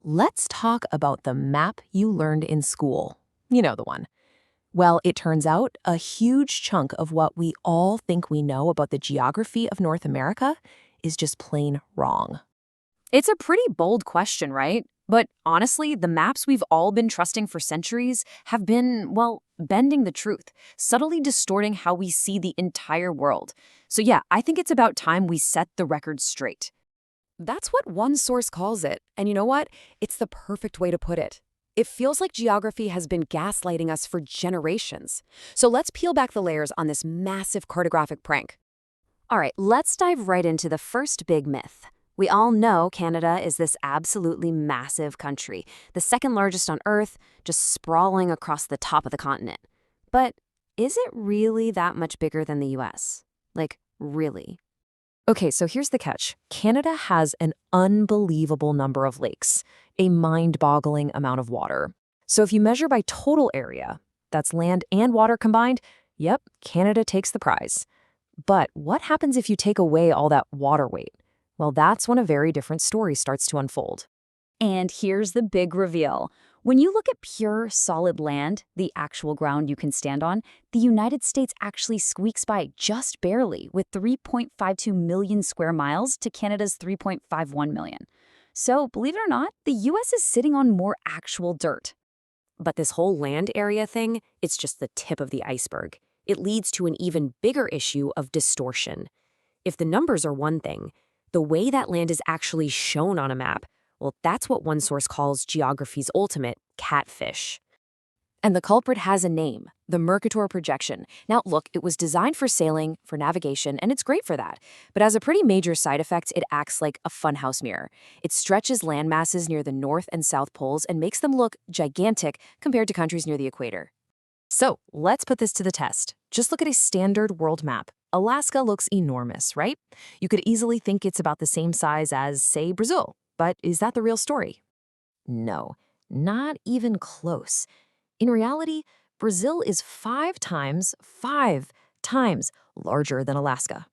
Let's talk about the map you learned in school. You know the one. Well, it turns out a huge chunk of what we all think we know about the geography of North America is just plain wrong. It's a pretty bold question, right? But honestly, the maps we've all been trusting for centuries have been, well, bending the truth, subtly distorting how we see the entire world. So yeah, I think it's about time we set the record straight. That's what one source calls it, and you know what? It's the perfect way to put it. It feels like geography has been gaslighting us for generations. So let's peel back the layers on this massive cartographic prank. All right, let's dive right into the first big myth. We all know Canada is this absolutely massive country, the second largest on Earth, just sprawling across the top of the continent. But is it really that much bigger than the US? Like, really? Okay, so here's the catch. Canada has an unbelievable number of lakes, a mind-boggling amount of water. So if you measure by total area, that's land and water combined, yep, Canada takes the prize. But what happens if you take away all that water weight? Well, that's when a very different story starts to unfold. And here's the big reveal. When you look at pure, solid land, the actual ground you can stand on, the United States actually squeaks by just barely with 3.52 million square miles to Canada's 3.51 million. So, believe it or not, the US is sitting on more actual dirt. But this whole land area thing, it's just the tip of the iceberg. It leads to an even bigger issue of distortion. If the numbers are one thing, the way that land is actually shown on a map, well, that's what one source calls geography's ultimate, catfish. And the culprit has a name, the Mercator Projection. Now, look, it was designed for sailing, for navigation, and it's great for that. But as a pretty major side effect, it acts like a funhouse mirror. It stretches land masses near the North and South poles and makes them look gigantic compared to countries near the equator. So, let's put this to the test. Just look at a standard world map. Alaska looks enormous, right? You could easily think it's about the same size as, say, Brazil. But is that the real story? No, not even close. In reality, Brazil is 5 times larger than Alaska.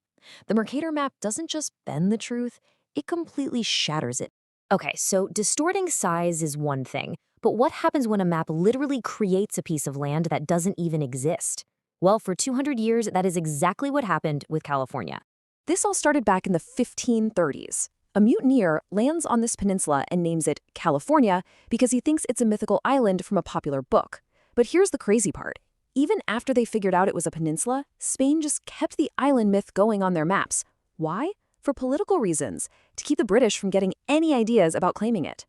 The Mercator map doesn't just bend the truth, it completely shatters it. Okay, so distorting size is one thing, but what happens when a map literally creates a piece of land that doesn't even exist? Well, for 200 years, that is exactly what happened with California. This all started back in the 1530s. A mutineer lands on this peninsula and names it California because he thinks it's a mythical island from a popular book. But here's the crazy part. Even after they figured out it was a peninsula, Spain just kept the island myth going on their maps. Why? For political reasons, to keep the British from getting any ideas about claiming it.